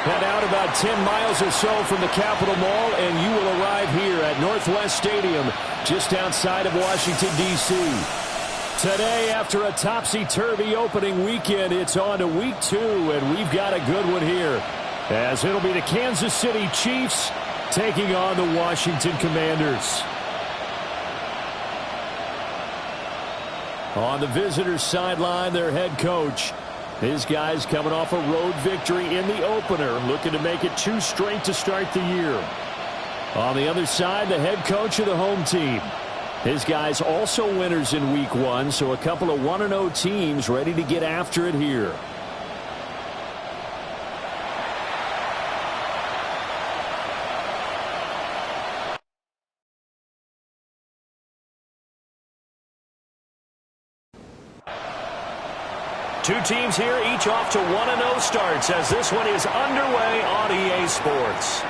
Head out about 10 miles or so from the Capitol Mall, and you will arrive here at Northwest Stadium, just outside of Washington, D.C. Today, after a topsy-turvy opening weekend, it's on to week 2, and we've got a good one here, as it'll be the Kansas City Chiefs taking on the Washington Commanders. On the visitors' sideline, their head coach. His guys coming off a road victory in the opener, looking to make it 2 straight to start the year. On the other side, the head coach of the home team. His guys also winners in week 1, so a couple of 1-0 teams ready to get after it here. Two teams here, each off to 1-0 starts as this one is underway on EA Sports.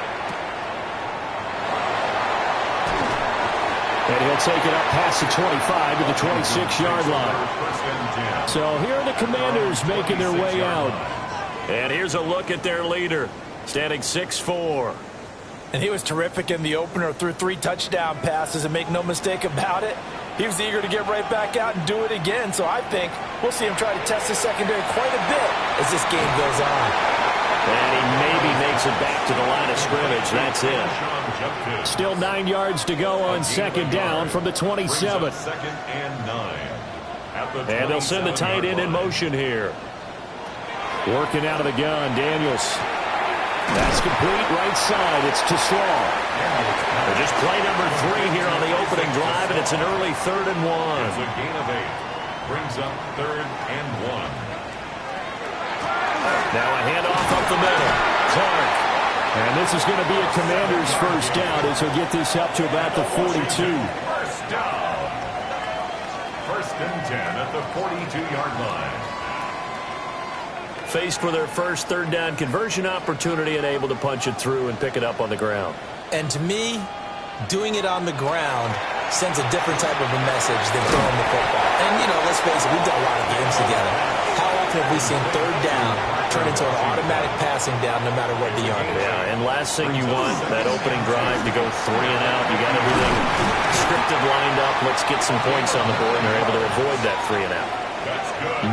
And he'll take it up past the 25 to the 26-yard line. So here are the Commanders making their way out. And here's a look at their leader, standing 6'4". And he was terrific in the opener, threw 3 touchdown passes, and make no mistake about it, he was eager to get right back out and do it again. So I think we'll see him try to test the secondary quite a bit as this game goes on. And he maybe makes it back to the line of scrimmage. That's it. Still 9 yards to go on second down from the 27. And they'll send the tight end in motion here. Working out of the gun, Daniels. That's complete right side. It's to Slaw. Just play number 3 here on the opening drive, and it's an early 3rd and 1. It's a gain of 8. Brings up 3rd and 1. Now a handoff up the middle. Clark. And this is going to be a Commander's first down as he'll get this up to about the 42. First down. 1st and 10 at the 42-yard line. Faced with their first 3rd down conversion opportunity and able to punch it through and pick it up on the ground. And to me, doing it on the ground sends a different type of a message than throwing the football. And, you know, let's face it, we've done a lot of games together. How often have we seen 3rd down turn into an automatic passing down no matter what the yardage? Yeah, and last thing you want, that opening drive to go 3 and out. You got everything scripted, lined up. Let's get some points on the board, and they're able to avoid that 3 and out.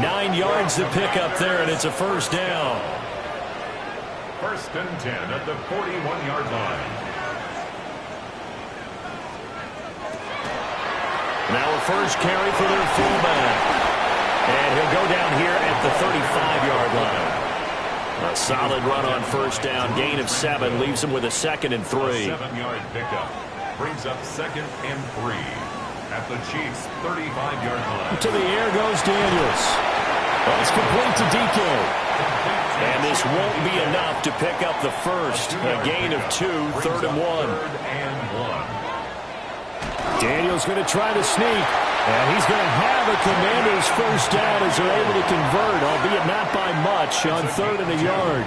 9 yards to pick up there, and it's a first down. 1st and 10 at the 41-yard line. Now a first carry for their fullback. And he'll go down here at the 35-yard line. A solid run on first down. Gain of 7 leaves him with a 2nd and 3. A 7-yard pickup. Brings up 2nd and 3. At the Chiefs' 35-yard line. To the air goes Daniels. Well, it's complete to DK. And this won't be enough to pick up the first. A gain of 2, 3rd and 1. 3rd and 1. Daniels going to try to sneak. And he's going to have a Commander's first down as they're able to convert, albeit not by much, on 3rd and a yard.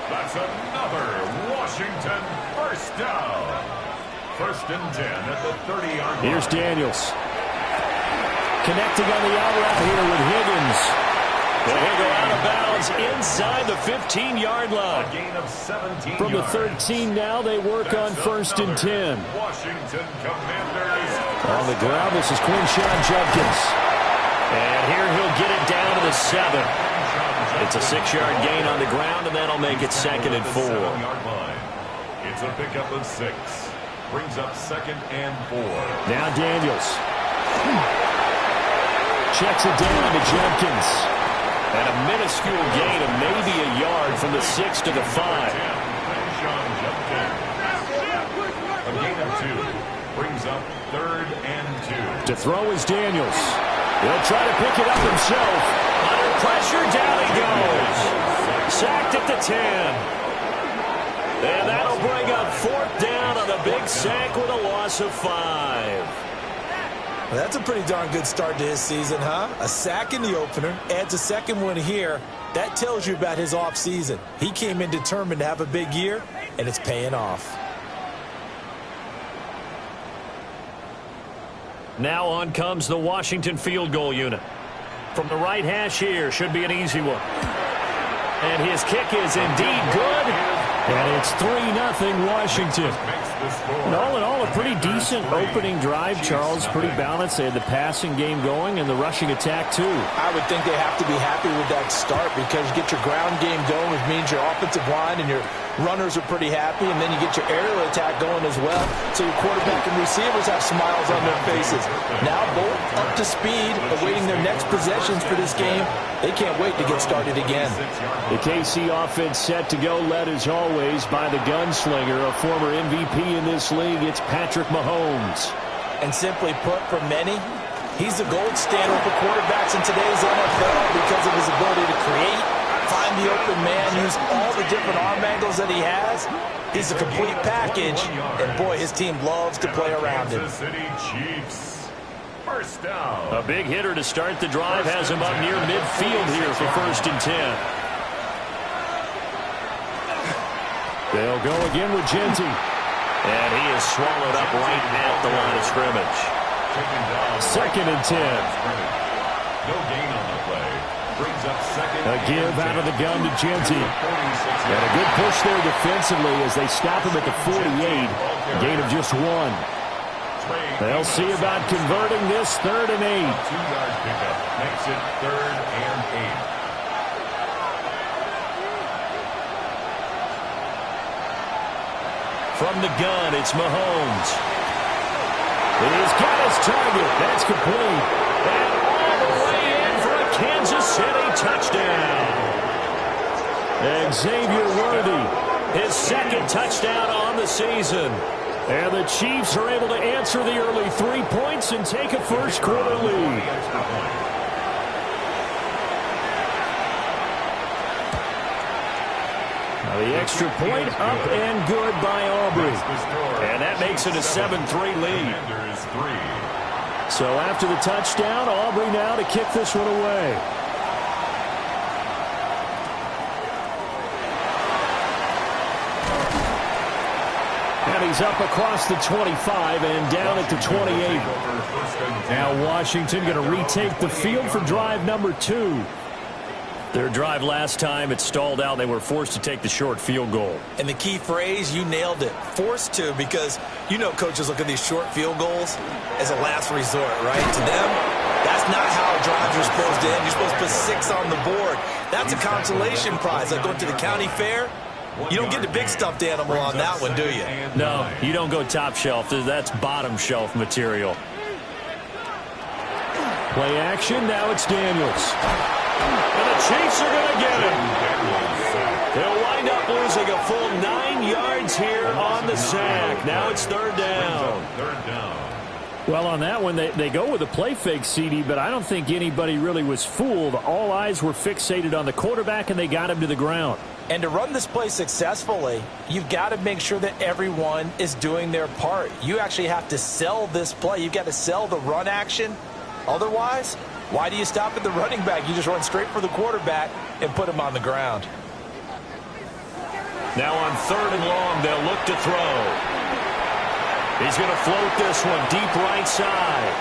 That's another Washington first down. 1st and 10 at the 30-yard line. Here's Daniels. Connecting on the out route here with Higgins. He'll go out of bounds inside the 15-yard line. A gain of 17 From the 13 now, they work on 1st and 10. Washington Commanders. On the ground, this is Quinshon Judkins. And here he'll get it down to the 7. It's a 6-yard gain on the ground, and that'll make it 2nd and 4. It's a pickup of 6. Brings up 2nd and 4. Now Daniels. Checks it down to Judkins. And a minuscule gain of maybe a yard from the 6 to the 5. A gain of 2. Brings up 3rd and 2. To throw is Daniels. He'll try to pick it up himself. Under pressure, down he goes. Sacked at the 10. And that'll bring up 4th down on a big sack with a loss of 5. Well, that's a pretty darn good start to his season, huh? A sack in the opener, adds a 2nd one here. That tells you about his offseason. He came in determined to have a big year, and it's paying off. Now on comes the Washington field goal unit. From the right hash here, should be an easy one. And his kick is indeed good. And it's 3-0 Washington. And all in all, a pretty decent opening drive, Charles. Pretty balanced. They had the passing game going and the rushing attack, too. I would think they have to be happy with that start because you get your ground game going, which means your offensive line and your runners are pretty happy, and then you get your aerial attack going as well. So your quarterback and receivers have smiles on their faces. Now both up to speed, awaiting their next possessions for this game. They can't wait to get started again. The KC offense set to go, led as always by the gunslinger, a former MVP in this league. It's Patrick Mahomes. And simply put, for many, he's the gold standard for quarterbacks in today's NFL because of his ability to create, find the open man, use all the different arm angles that he has. He's a complete package, and boy, his team loves to play around him. First down. A big hitter to start the drive has him up near midfield here for 1st and 10. They'll go again with Genty. And he is swallowed up right at the line of scrimmage. 2nd and 10. No gain on the play. Brings up 2nd. A give out of the gun to Genty. And a good push there defensively as they stop him at the 48. A gain of just 1. They'll see about converting this 3rd and 8. 2-yard pickup makes it 3rd and 8. From the gun, it's Mahomes. He's got his target. That's complete. And all the way in for a Kansas City touchdown. Xavier Worthy, his 2nd touchdown on the season. And the Chiefs are able to answer the early 3 points and take a first-quarter lead. Now the extra point up and good by Aubrey. And that makes it a 7-3 lead. So after the touchdown, Aubrey now to kick this one away. And he's up across the 25 and down at the 28. Now Washington going to retake the field for drive number 2. Their drive last time, it stalled out. They were forced to take the short field goal. And the key phrase, you nailed it, forced to, because you know coaches look at these short field goals as a last resort, right? To them, that's not how drives are supposed to end. You're supposed to put 6 on the board. That's a consolation prize. Like going to the county fair, you don't get the big stuffed animal on that one, do you? No, you don't go top shelf. That's bottom shelf material. Play action, now it's Daniels. And the Chiefs are going to get him. They'll wind up losing a full 9 yards here on the sack. Now it's 3rd down. Well, on that one, they go with a play fake, CD, but I don't think anybody really was fooled. All eyes were fixated on the quarterback, and they got him to the ground. And to run this play successfully, you've got to make sure that everyone is doing their part. You actually have to sell this play. You've got to sell the run action. Otherwise, why do you stop at the running back? You just run straight for the quarterback and put him on the ground. Now on 3rd and long, they'll look to throw. He's going to float this one deep right side.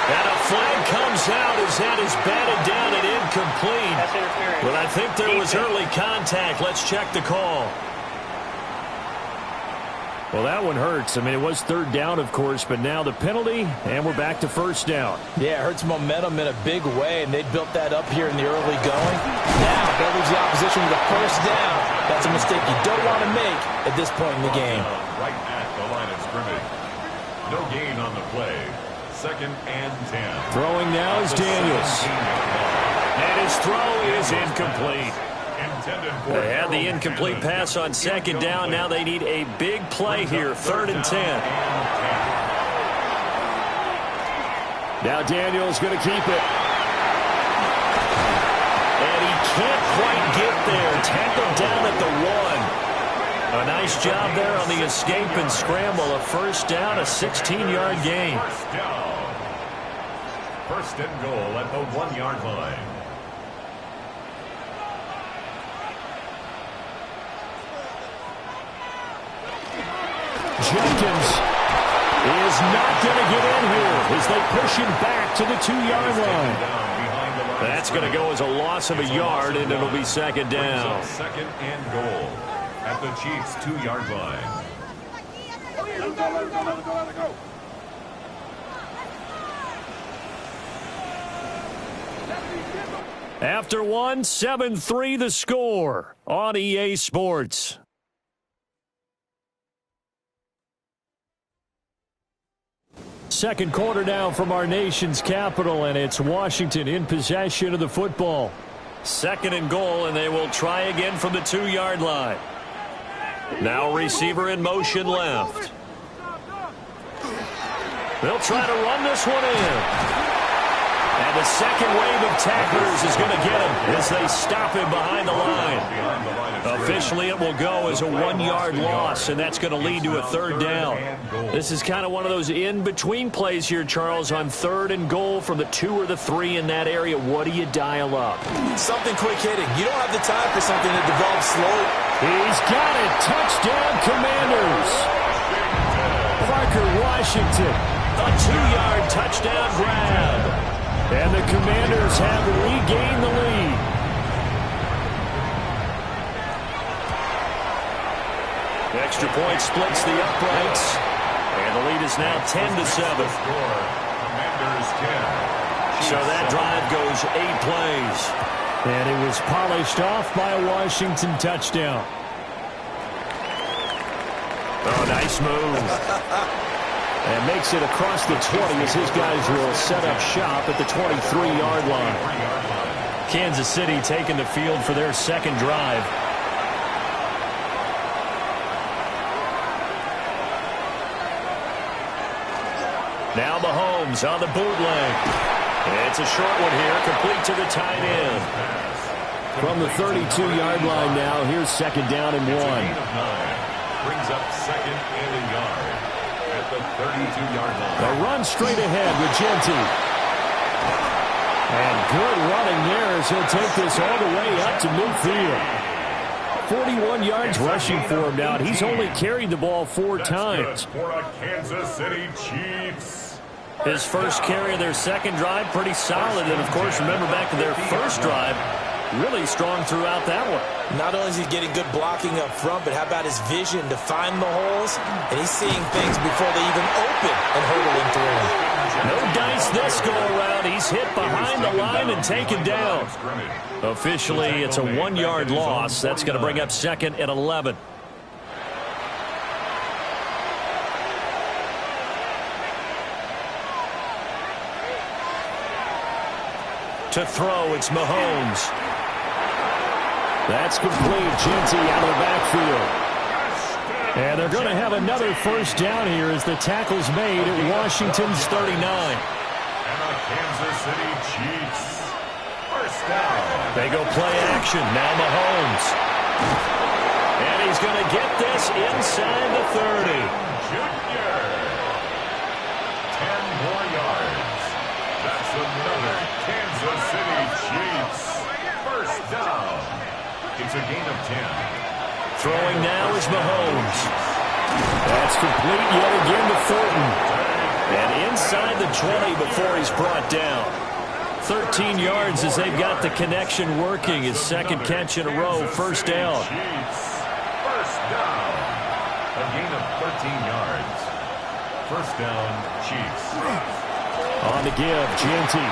And a flag comes out as that is batted down and incomplete. But I think there was early contact. Let's check the call. Well, that one hurts. I mean, it was 3rd down, of course, but now the penalty, and we're back to 1st down. Yeah, it hurts momentum in a big way, and they built that up here in the early going. Now, that leaves the opposition with a 1st down. That's a mistake you don't want to make at this point in the game. Right at the line of scrimmage. No gain on the play. 2nd and 10. Throwing now is Daniels. And his throw is incomplete. They had the incomplete pass on 2nd down. Now they need a big play here, 3rd and 10. Now Daniels going to keep it. And he can't quite get there. Tackled down at the 1. A nice job there on the escape and scramble. A 1st down, a 16-yard gain. 1st and goal at the 1-yard line. Jenkins is not going to get in here as they push him back to the 2-yard line. That's going to go as a loss of a yard, and it'll be second down. Second and goal at the Chiefs' 2-yard line. After one, 7-3 the score on EA Sports. Second quarter now from our nation's capital, and it's Washington in possession of the football. Second and goal, and they will try again from the 2-yard line. Now receiver in motion left. They'll try to run this one in. And the second wave of tacklers is going to get him as they stop him behind the line. Officially, it will go as a 1-yard loss, and that's going to lead to a third down. This is kind of one of those in-between plays here, Charles, on third and goal from the 2 or the 3 in that area. What do you dial up? Something quick hitting. You don't have the time for something that develops slowly. He's got it. Touchdown, Commanders. Parker Washington, a 2-yard touchdown grab. And the Commanders have regained the lead. The extra point splits the uprights. And the lead is now 10-7. Commanders 10. So that drive goes 8 plays. And it was polished off by a Washington touchdown. Oh, nice move. And makes it across the 20 as his guys will set up shop at the 23-yard line. Kansas City taking the field for their second drive. Now Mahomes on the bootleg. It's a short one here, complete to the tight end. From the 32-yard line now, here's second down and 1. Brings up second and a yard at the 32-yard line. A run straight ahead with Genty. And good running there as he'll take this all the way up to midfield. 41 yards rushing for him now. He's only carried the ball 4 times. For a Kansas City Chiefs. His first carry of their second drive, pretty solid. And, of course, remember back to their first drive, really strong throughout that one. Not only is he getting good blocking up front, but how about his vision to find the holes? And he's seeing things before they even open and hurdling through them. No dice this go-around. He's hit behind the line and taken down. Officially, it's a 1-yard loss. That's going to bring up second and 11. To throw, it's Mahomes. That's complete. Genty out of the backfield. And they're going to have another first down here as the tackle's made at Washington's 39. And the Kansas City Chiefs. First down. They go play action. Now Mahomes. And he's going to get this inside the 30. Junior. 10 more yards. That's another Kansas City Chiefs. First down. It's a gain of 10. Throwing now is Mahomes. That's complete yet again to Thornton. And inside the 20 before he's brought down. 13 yards as they've got the connection working. His second catch in a row. First down. First down. A gain of 13 yards. First down, Chiefs. On the give, Genty.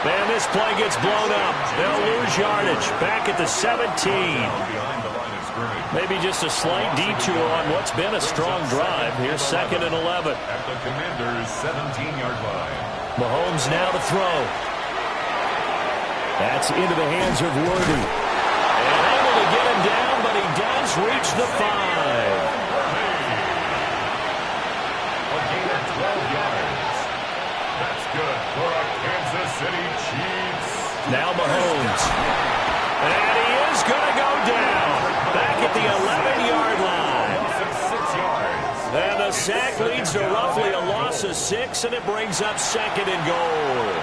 Man, this play gets blown up. They'll lose yardage. Back at the 17. Behind the line of scrimmage. Maybe just a slight detour on what's been a strong drive. Here's second and 11. At the Commanders' 17-yard line. Mahomes now to throw. That's into the hands of Worthy. And able to get him down, but he does reach the 5. A gain of 12 yards. That's good for a Kansas City Chiefs. Now Mahomes. And he is going to go down. Back at the 11-yard line. Loss of 6 yards. And the sack leads to roughly a loss of 6, and it brings up second and goal.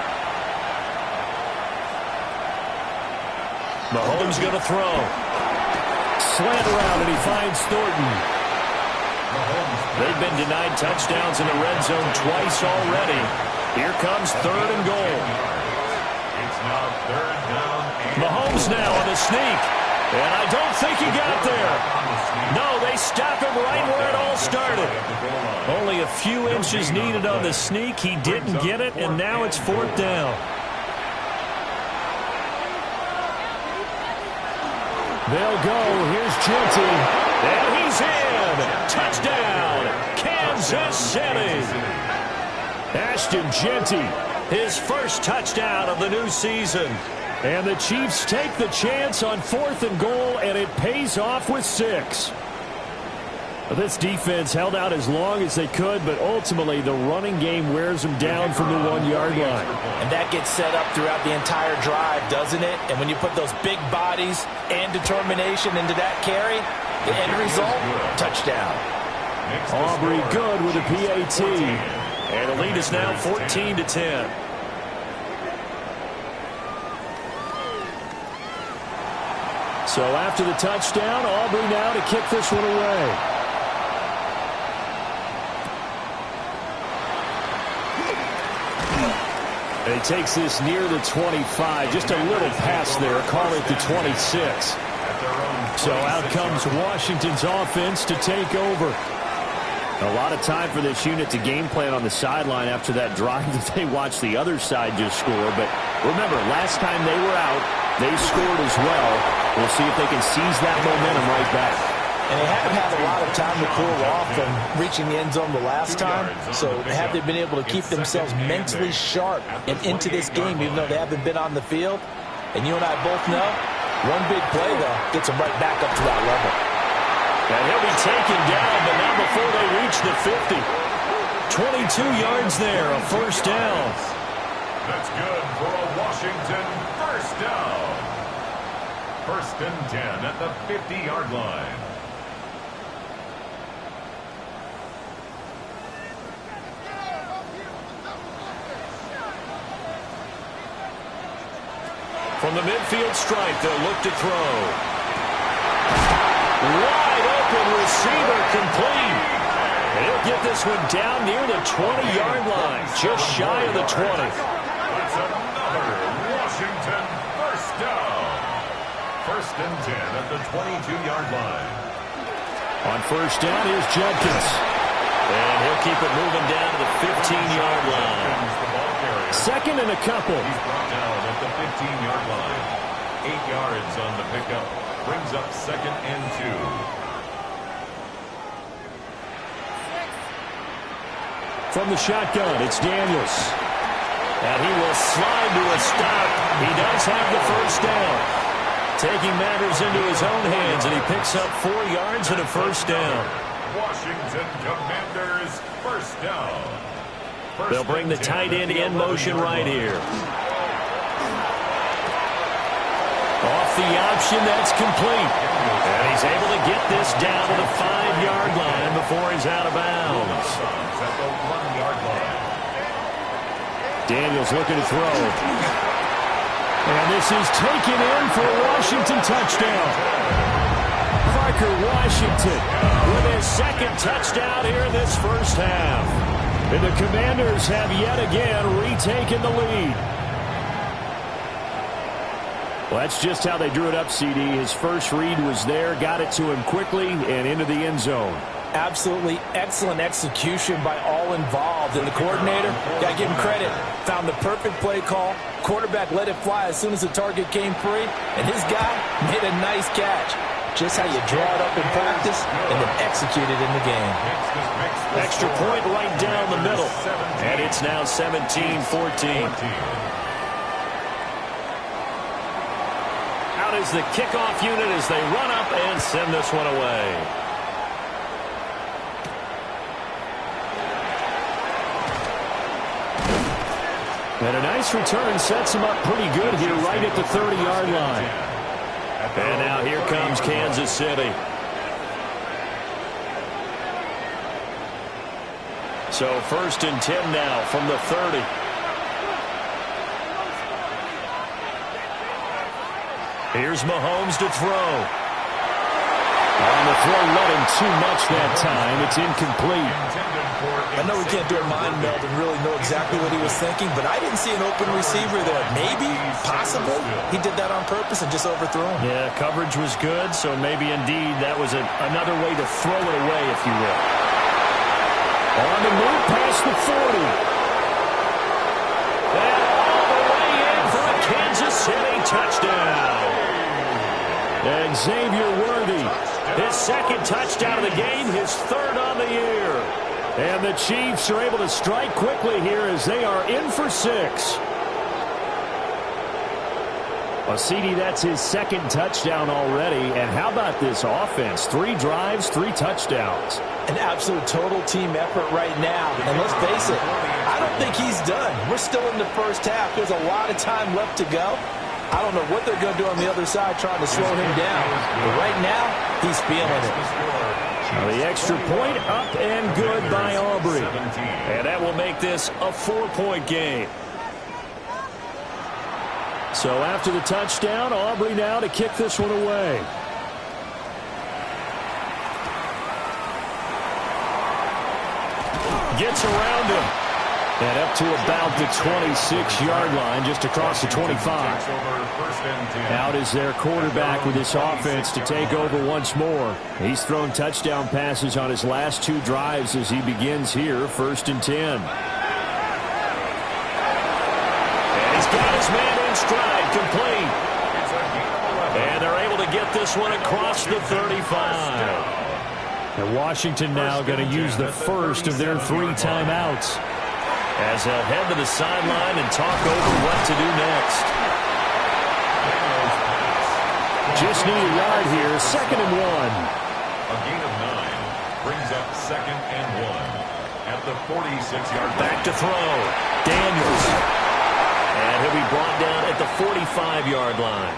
Mahomes going to throw. Slant around, and he finds Thornton. They've been denied touchdowns in the red zone twice already. Here comes third and goal. It's Now third down. Mahomes now on the sneak. And I don't think he got there. No, they stop him right where it all started. Only a few inches needed on the sneak. He didn't get it, and now it's fourth down. They'll go. Here's Genty. And he's in. Touchdown, Kansas City. Ashton Genty, his first touchdown of the new season. And the Chiefs take the chance on 4th and goal, and it pays off with 6. This defense held out as long as they could, but ultimately the running game wears them down from the 1-yard line. And that gets set up throughout the entire drive, doesn't it? And when you put those big bodies and determination into that carry, the end result, touchdown. Aubrey good with a PAT. And the lead is now 14-10. So after the touchdown, Aubrey now to kick this one away. And he takes this near the 25. Just a little pass there. Call it the 26. So out comes Washington's offense to take over. A lot of time for this unit to game plan on the sideline after that drive that they watched the other side just score. But remember, last time they were out, they scored as well. We'll see if they can seize that momentum right back. And they haven't had a lot of time to cool off from reaching the end zone the last time. So have they been able to keep themselves mentally sharp and into this game, even though they haven't been on the field? And you and I both know, one big play, though, gets them right back up to that level. And he'll be taken down, but not before they reach the 50. 22 yards there, a first down. That's good for a Washington first down. First and 10 at the 50-yard line. From the midfield stripe, they'll look to throw. Wide open receiver complete. And he'll get this one down near the 20-yard line, just shy of the 20. That's another Washington first down. First and 10 at the 22-yard line. On first down, here's Judkins. And he'll keep it moving down to the 15-yard line. Second and a couple. He's brought down at the 15-yard line. 8 yards on the pickup. Brings up second and 2. From the shotgun, it's Daniels. And he will slide to a stop. He does have the first down. Taking matters into his own hands, and he picks up 4 yards and a first down. Washington Commanders first down. They'll bring the tight end in motion right here. Off the option, that's complete. And he's able to get this down to the 5-yard line before he's out of bounds. At the 1-yard line. Daniels looking to throw. And this is taken in for a Washington touchdown. Parker Washington with his second touchdown here in this first half. And the Commanders have yet again retaken the lead. Well, that's just how they drew it up, CD. His first read was there, got it to him quickly, and into the end zone. Absolutely excellent execution by all involved. And the coordinator, got to give him credit, found the perfect play call. Quarterback let it fly as soon as the target came free, and his guy made a nice catch. Just how you draw it up in practice and then execute it in the game. Extra point right down the middle. And it's now 17-14. Out is the kickoff unit as they run up and send this one away. And a nice return sets him up pretty good here right at the 30-yard line. And now here comes Kansas City. So first and 10 now from the 30. Here's Mahomes to throw. On the throw led him too much that time. It's incomplete. I know we can't do a mind meld and really know exactly what he was thinking, but I didn't see an open receiver there. Maybe, possibly, he did that on purpose and just overthrew him. Yeah, coverage was good, so maybe indeed that was another way to throw it away, if you will. On the move past the 40. And all the way in for a Kansas City touchdown. And Xavier Worthy, his second touchdown of the game, his third on the year. And the Chiefs are able to strike quickly here as they are in for 6. Well, CD, that's his second touchdown already. And how about this offense? 3 drives, 3 touchdowns. An absolute total team effort right now. And let's face it, I don't think he's done. We're still in the first half. There's a lot of time left to go. I don't know what they're going to do on the other side trying to slow him down. But right now, he's feeling it. Now the extra point up and good by Aubrey. And that will make this a 4-point game. So after the touchdown, Aubrey now to kick this one away. Gets around him. And up to about the 26-yard line, just across the 25. Out is their quarterback with this offense to take over once more. He's thrown touchdown passes on his last 2 drives as he begins here, 1st and 10. And he's got his man in stride, complete. And they're able to get this one across the 35. And Washington now going to use the first of their 3 timeouts, as they'll head to the sideline and talk over what to do next. Just need a yard here, 2nd and 1. A gain of 9 brings up 2nd and 1 at the 46-yard line. Back to throw. Daniels. And he'll be brought down at the 45-yard line.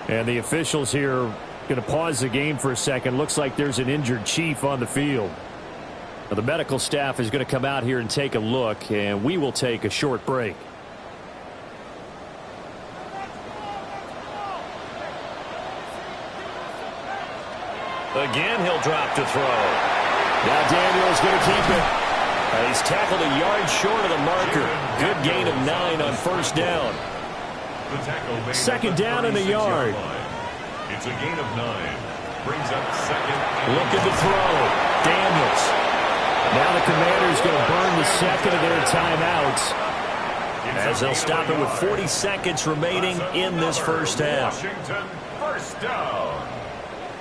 And the officials here going to pause the game for a second. Looks like there's an injured Chief on the field. Now, the medical staff is going to come out here and take a look, and we will take a short break. Again, he'll drop to throw. Now Daniel's going to keep it. He's tackled a yard short of the marker. Good gain of 9 on 1st down. 2nd down in a yard. It's a gain of 9. Brings up 2nd. Look at the throw. Daniels. Now the Commanders going to burn the 2nd of their timeouts, as they'll stop it with 40 seconds remaining in this first half. Washington, 1st down.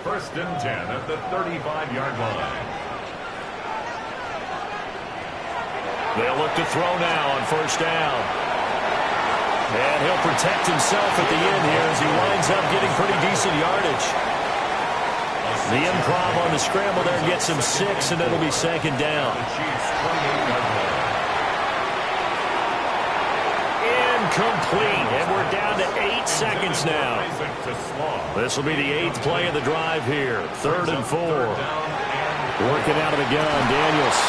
1st and 10 at the 35-yard line. They'll look to throw now on 1st down. And he'll protect himself at the end here as he winds up getting pretty decent yardage. The improv on the scramble there gets him 6, and it'll be 2nd down. Incomplete, and we're down to 8 seconds now. This will be the 8th play of the drive here. 3rd and 4. Working out of the gun, Daniels.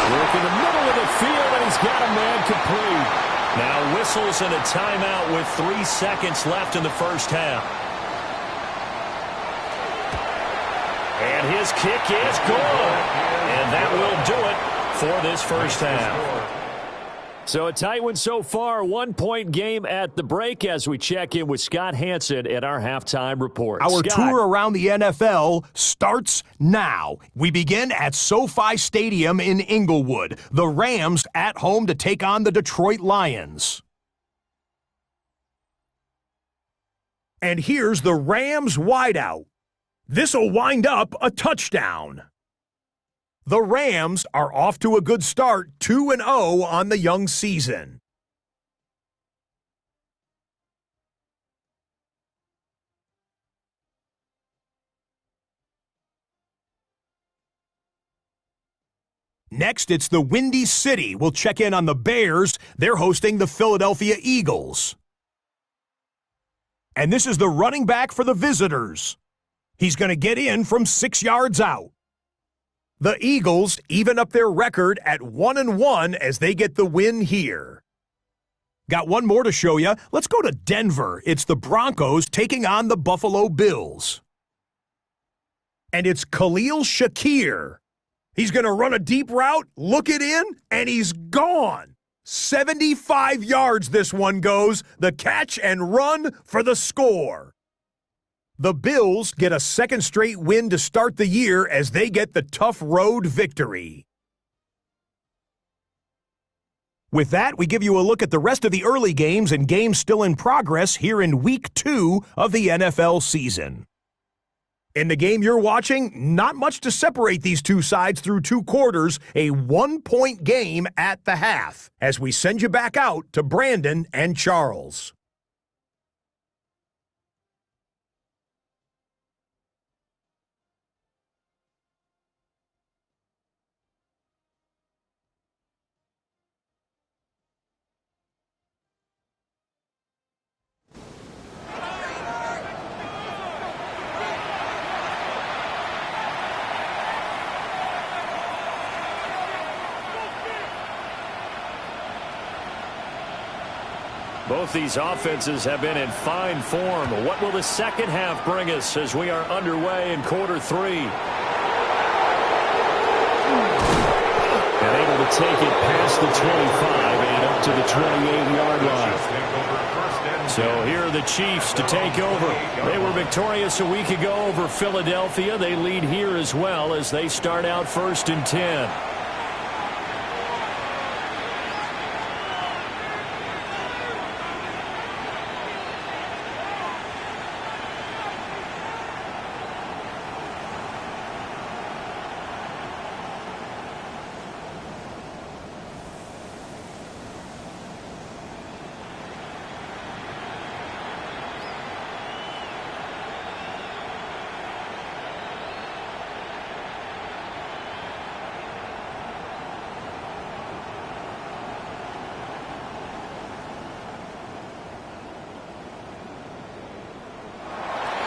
Working the middle of the field, and he's got a man complete. Now whistles and a timeout with 3 seconds left in the first half. And his kick is good. And that will do it for this first half. So a tight one so far, 1-point game at the break as we check in with Scott Hanson at our halftime report. Our Scott. tour around the NFL starts now. We begin at SoFi Stadium in Inglewood. The Rams at home to take on the Detroit Lions. And here's the Rams wideout. This'll wind up a touchdown. The Rams are off to a good start, 2-0 on the young season. Next, it's the Windy City. We'll check in on the Bears. They're hosting the Philadelphia Eagles. And this is the running back for the visitors. He's going to get in from 6 yards out. The Eagles even up their record at 1-1 as they get the win here. Got one more to show you. Let's go to Denver. It's the Broncos taking on the Buffalo Bills. And it's Khalil Shakir. He's going to run a deep route, look it in, and he's gone. 75 yards this one goes, the catch and run for the score. The Bills get a second straight win to start the year as they get the tough road victory. With that, we give you a look at the rest of the early games and games still in progress here in Week 2 of the NFL season. In the game you're watching, not much to separate these two sides through 2 quarters, a 1-point game at the half, as we send you back out to Brandon and Charles. Both these offenses have been in fine form. What will the second half bring us as we are underway in quarter 3? And able to take it past the 25 and up to the 28-yard line. So here are the Chiefs to take over. They were victorious a week ago over Philadelphia. They lead here as well as they start out 1st and 10.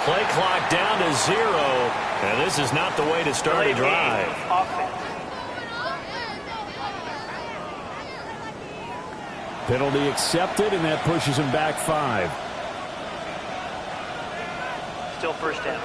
Play clock down to 0, and this is not the way to start a drive. Penalty accepted, and that pushes him back 5. Still 1st down.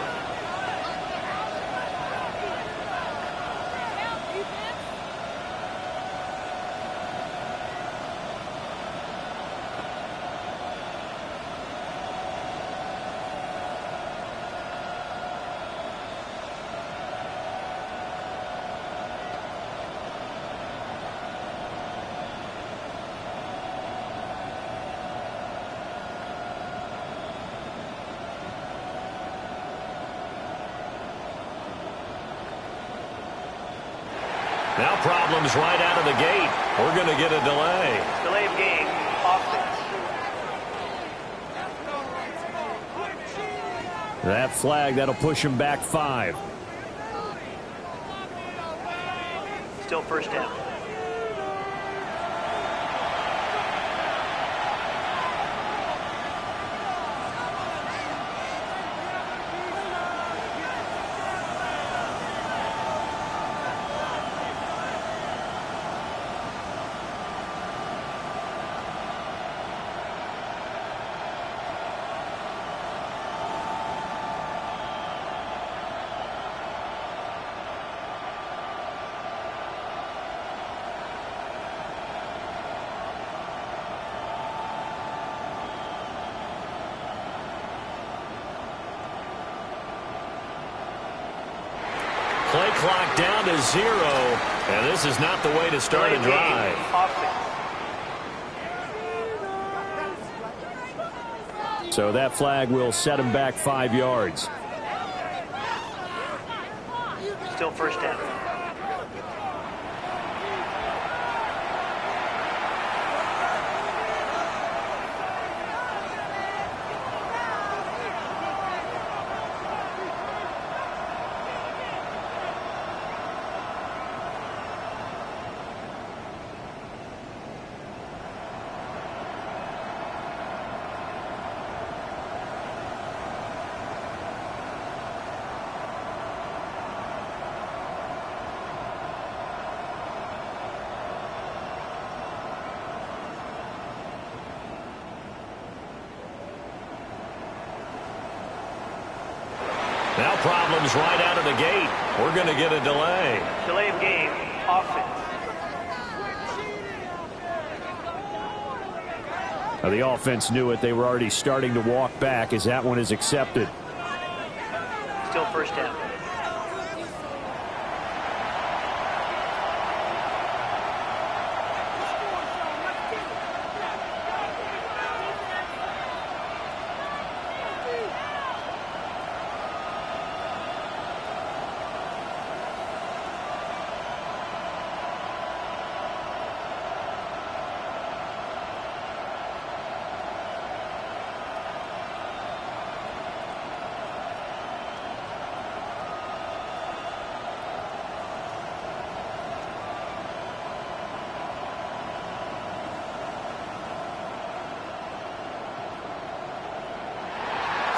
Now problems right out of the gate. We're going to get a delay. Delay of game. Offense. That flag, that'll push him back 5. Still 1st down. Play clock down to 0, and this is not the way to start a drive. So that flag will set him back 5 yards. Still 1st down. problems right out of the gate. We're going to get a delay. Delay of game, offense. Now, the offense knew it. They were already starting to walk back as that one is accepted. Still first down.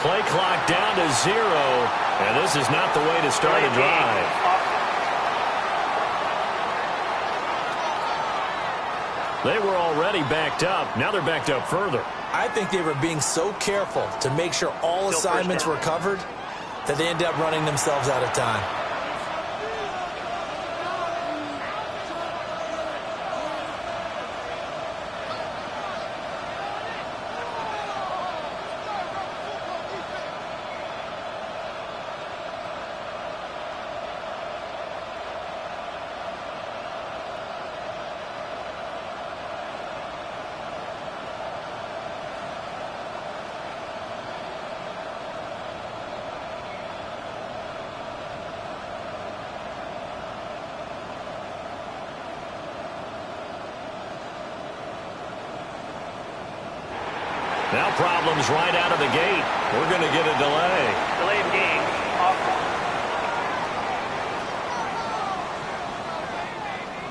Play clock down to 0, and this is not the way to start a drive. They were already backed up. Now they're backed up further. I think they were being so careful to make sure all assignments were covered that they ended up running themselves out of time. Now problems right out of the gate. We're going to get a delay. Delay of game, offense.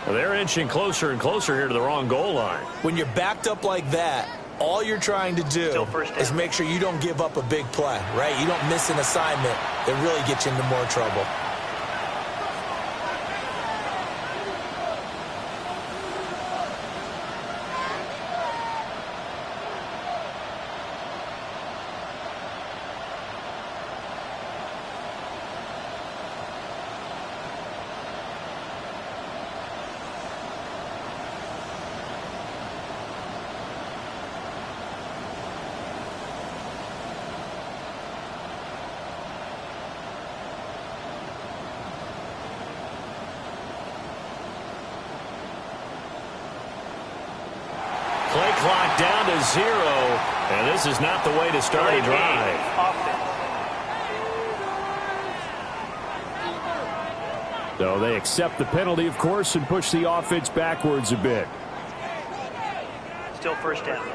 Well, they're inching closer and closer here to the wrong goal line. When you're backed up like that, all you're trying to do is make sure you don't give up a big play, right? You don't miss an assignment that really gets you into more trouble. Play clock down to 0, and this is not the way to start a drive. So they accept the penalty, of course, and push the offense backwards a bit. Still first down.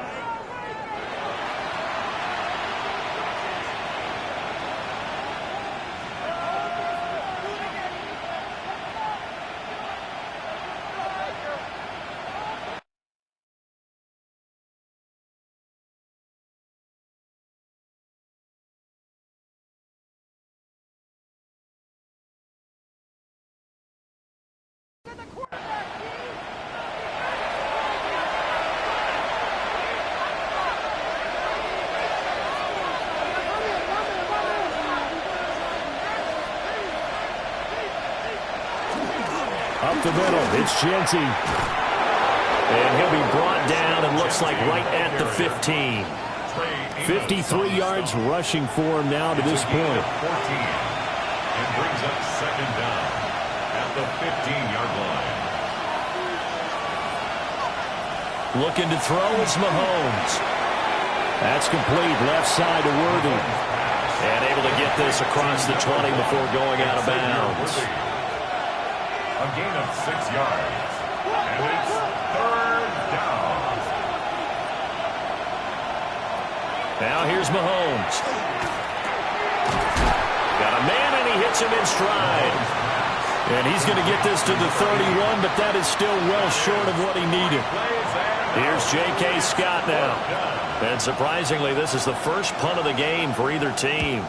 Up the middle, it's Genty. And he'll be brought down and looks like right at the 15. 53 yards rushing for him now to this point. 14. And brings up second down at the 15-yard line. Looking to throw, it's Mahomes. That's complete, left side to Worthy. And able to get this across the 20 before going out of bounds. A gain of 6 yards. And it's third down. Now here's Mahomes. Got a man and he hits him in stride. And he's going to get this to the 31, but that is still well short of what he needed. Here's J.K. Scott now. And surprisingly, this is the first punt of the game for either team.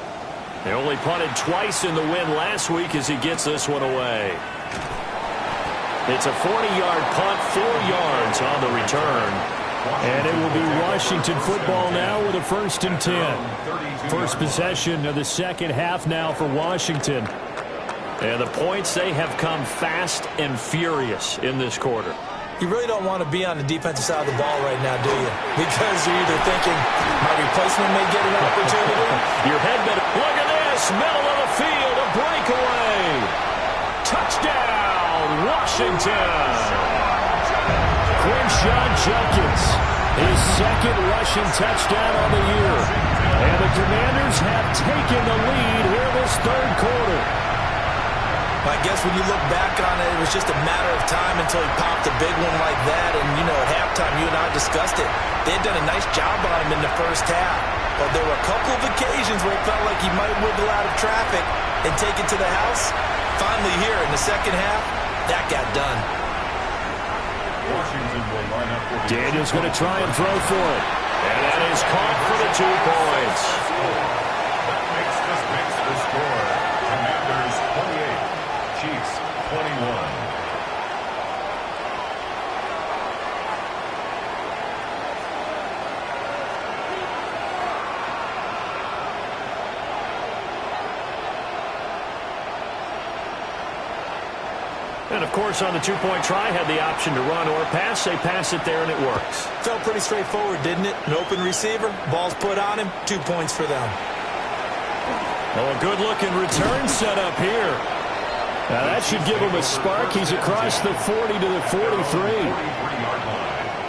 They only punted twice in the win last week as he gets this one away. It's a 40-yard punt, 4 yards on the return. And it will be Washington football now with a 1st and 10. First possession of the second half now for Washington. And the points, they have come fast and furious in this quarter. You really don't want to be on the defensive side of the ball right now, do you? Because you're either thinking, my replacement may get an opportunity. Your head better. Look at this. Middle of the field. A breakaway. Touchdown, Washington. Quinshon Judkins, his second rushing touchdown on the year. And the Commanders have taken the lead here this third quarter. I guess when you look back on it, it was just a matter of time until he popped a big one like that. And, you know, at halftime, you and I discussed it. They had done a nice job on him in the first half. But there were a couple of occasions where it felt like he might wiggle out of traffic and take it to the house. Finally here in the second half, that got done. Washington will line up for Daniel's going to try and throw for it. And that is caught for the 2 points. That makes the score. Commanders 28. Chiefs 21. And, of course, on the 2-point try, had the option to run or pass. They pass it there, and it works. Felt pretty straightforward, didn't it? An open receiver, ball's put on him, 2 points for them. Oh, a good-looking return set up here. Now, that should give him a spark. He's across the 40 to the 43.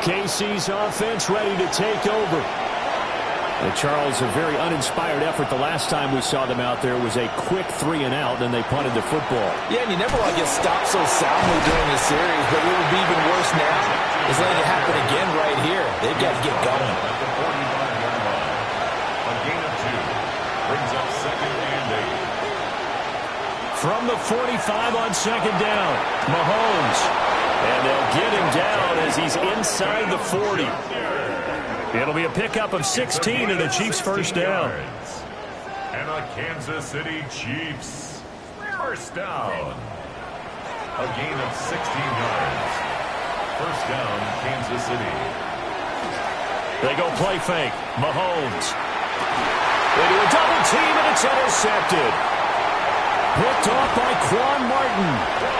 KC's offense ready to take over. And Charles, a very uninspired effort the last time we saw them out there. It was a quick 3-and-out, and they punted the football. Yeah, and you never want to get stopped so soundly during the series, but what would be even worse now is letting it happen again right here. They've got to get going. A gain of 2 brings up 2nd and 8. From the 45 on 2nd down, Mahomes. And they'll get him down as he's inside the 40. It'll be a pickup of 16 and the Chiefs' first down. And the Kansas City Chiefs first down. A gain of 16 yards. First down, Kansas City. They go play fake. Mahomes. They do a double team and it's intercepted. Picked off by Quan Martin.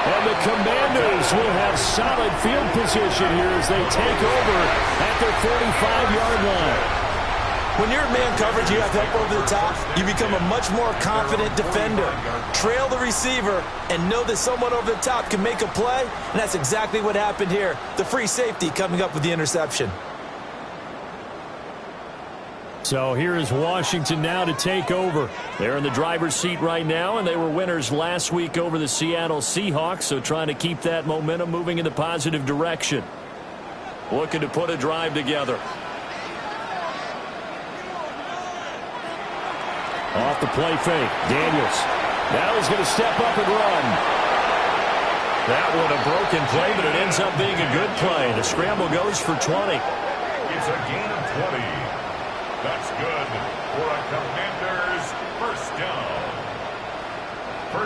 And the Commanders will have solid field position here as they take over at their 45-yard line. When you're in man coverage, you have help over the top. You become a much more confident defender. Trail the receiver and know that someone over the top can make a play. And that's exactly what happened here. The free safety coming up with the interception. So here is Washington now to take over. They're in the driver's seat right now, and they were winners last week over the Seattle Seahawks, so trying to keep that momentum moving in the positive direction. Looking to put a drive together. Off the play fake, Daniels. Now he's going to step up and run. That one a broken play, but it ends up being a good play. The scramble goes for 20. It's a gain of 20. That's good for a Commanders first down.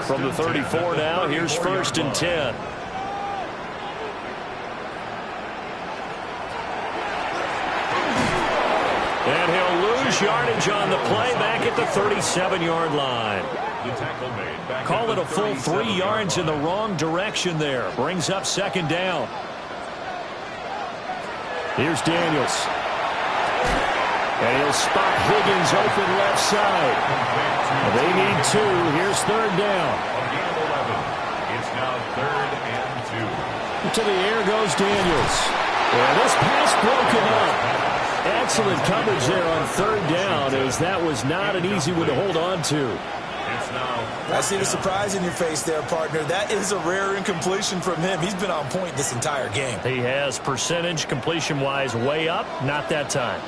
From the 34 now, here's 1st and 10. And he'll lose yardage on the play back at the 37-yard line. Call it a full 3 yards in the wrong direction there. Brings up 2nd down. Here's Daniels. And he'll spot Higgins open left side. They need 2. Here's 3rd down. It's now 3rd and 2. To the air goes Daniels. And this pass broken up. Excellent coverage there on 3rd down, as that was not an easy one to hold on to. I see the surprise in your face there, partner. That is a rare incompletion from him. He's been on point this entire game. He has percentage completion-wise way up. Not that time.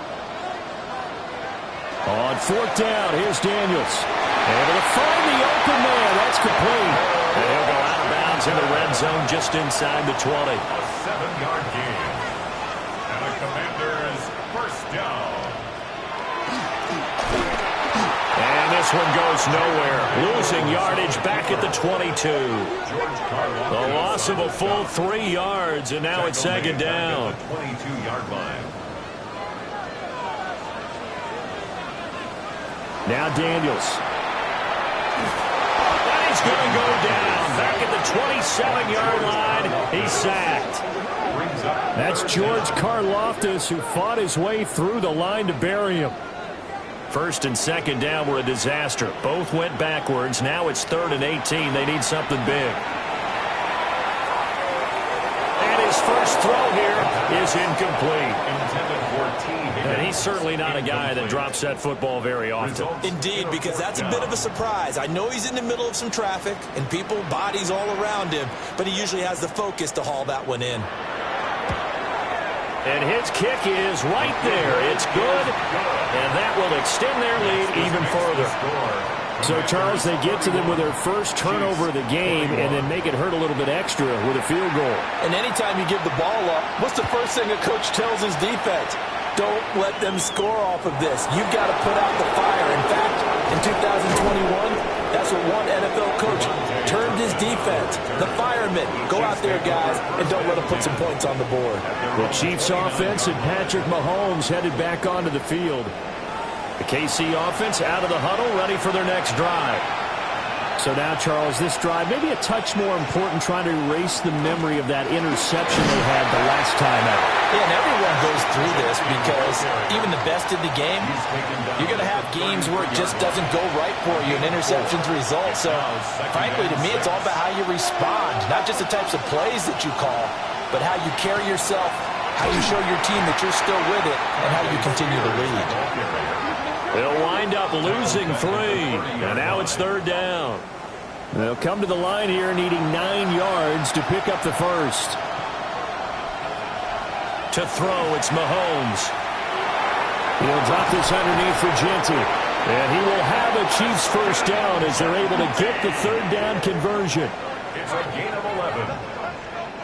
On 4th down, here's Daniels. Able to find the open man. That's complete. And he'll go out of bounds in the red zone just inside the 20. A 7-yard gain. And the Commanders first down. And this one goes nowhere. Losing yardage back at the 22. The loss of a full 3 yards, and now it's 2nd down. 22-yard line. Now Daniels. And he's going to go down. Back at the 27-yard line. He's sacked. That's George Karlaftis, who fought his way through the line to bury him. First and second down were a disaster. Both went backwards. Now it's 3rd and 18. They need something big. And his first throw here is incomplete. And he's certainly not a guy that drops that football very often. Indeed, because that's a bit of a surprise. I know he's in the middle of some traffic and people, bodies all around him, but he usually has the focus to haul that one in. And his kick is right there. It's good, and that will extend their lead even further. So, Charles, they get to them with their first turnover of the game and then make it hurt a little bit extra with a field goal. And anytime you give the ball up, what's the first thing a coach tells his defense? Don't let them score off of this. You've got to put out the fire. In fact, in 2021, that's what one NFL coach termed his defense. The firemen. Go out there, guys, and don't let them put some points on the board. The Chiefs offense and Patrick Mahomes headed back onto the field. The KC offense out of the huddle, ready for their next drive. So now, Charles, this drive may be a touch more important, trying to erase the memory of that interception they had the last time out. Yeah, and everyone goes through this because even the best in the game, you're going to have games where it just doesn't go right for you, and interceptions result. So, frankly, to me, it's all about how you respond, not just the types of plays that you call, but how you carry yourself, how you show your team that you're still with it, and how you continue to lead. They'll wind up losing 3, and now it's 3rd down. They'll come to the line here needing 9 yards to pick up the first. To throw, it's Mahomes. He'll drop this underneath for Genti. And he will have a Chiefs first down as they're able to get the 3rd down conversion. It's a gain of 11.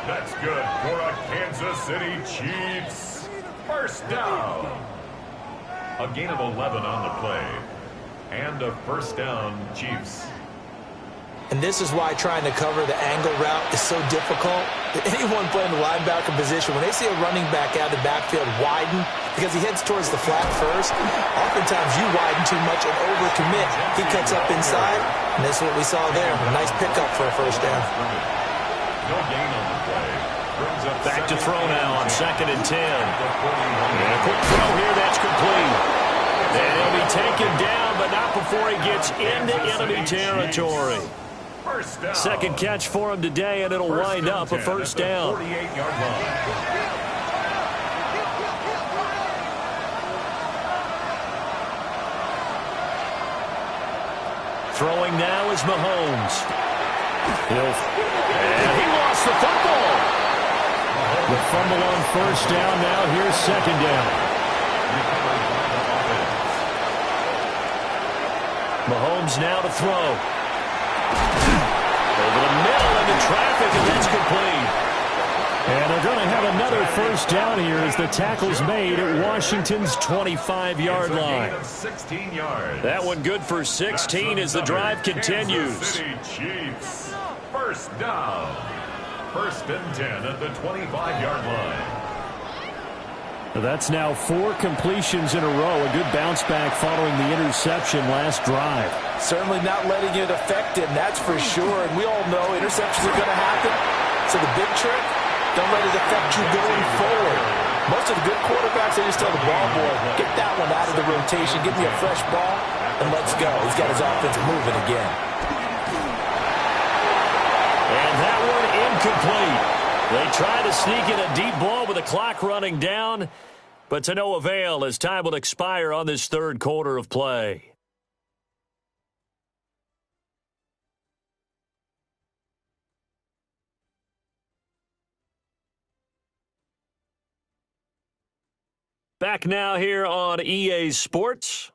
That's good for a Kansas City Chiefs. First down. A gain of 11 on the play. And a first down, Chiefs. And this is why trying to cover the angle route is so difficult. Anyone playing the linebacker position, when they see a running back out of the backfield widen, because he heads towards the flat first, oftentimes you widen too much and overcommit. He cuts up inside, and that's what we saw there. A nice pickup for a first down. No gain on the play. Back to throw now on 2nd and 10. And a quick throw here, that's complete. And he'll be taken down, but not before he gets into enemy territory. Second catch for him today, and it'll wind up a first down. 48-yard line. Throwing now is Mahomes. And he lost the football. The fumble on first down now. Here's 2nd down. Mahomes now to throw. Over the middle into traffic, and that's complete. And they're going to have another first down here as the tackle's made at Washington's 25-yard line. 16 yards. That one good for 16 as the drive continues. Kansas City Chiefs. First down. 1st and 10 at the 25-yard line. That's now 4 completions in a row. A good bounce back following the interception last drive. Certainly not letting it affect him, that's for sure. And we all know interceptions are going to happen. So the big trick, don't let it affect you going forward. Most of the good quarterbacks, they just tell the ball boy, get that one out of the rotation, give me a fresh ball, and let's go. He's got his offense moving again. And that one incomplete. They try to sneak in a deep ball with the clock running down, but to no avail as time will expire on this 3rd quarter of play. Back now here on EA Sports.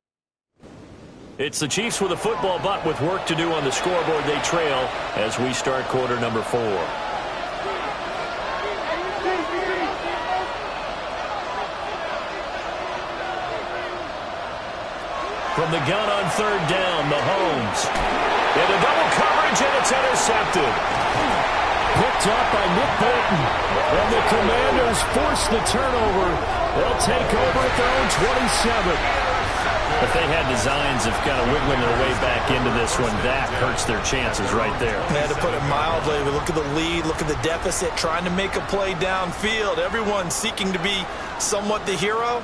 It's the Chiefs with a football, but with work to do on the scoreboard. They trail as we start quarter number 4. From the gun on 3rd down, Mahomes. Into double coverage, and it's intercepted. Picked up by Nick Bolton. And the Commanders force the turnover. They'll take over at their own 27. If they had designs of kind of wiggling their way back into this one, that hurts their chances right there. They had to put it mildly. We look at the lead, look at the deficit, trying to make a play downfield. Everyone seeking to be somewhat the hero.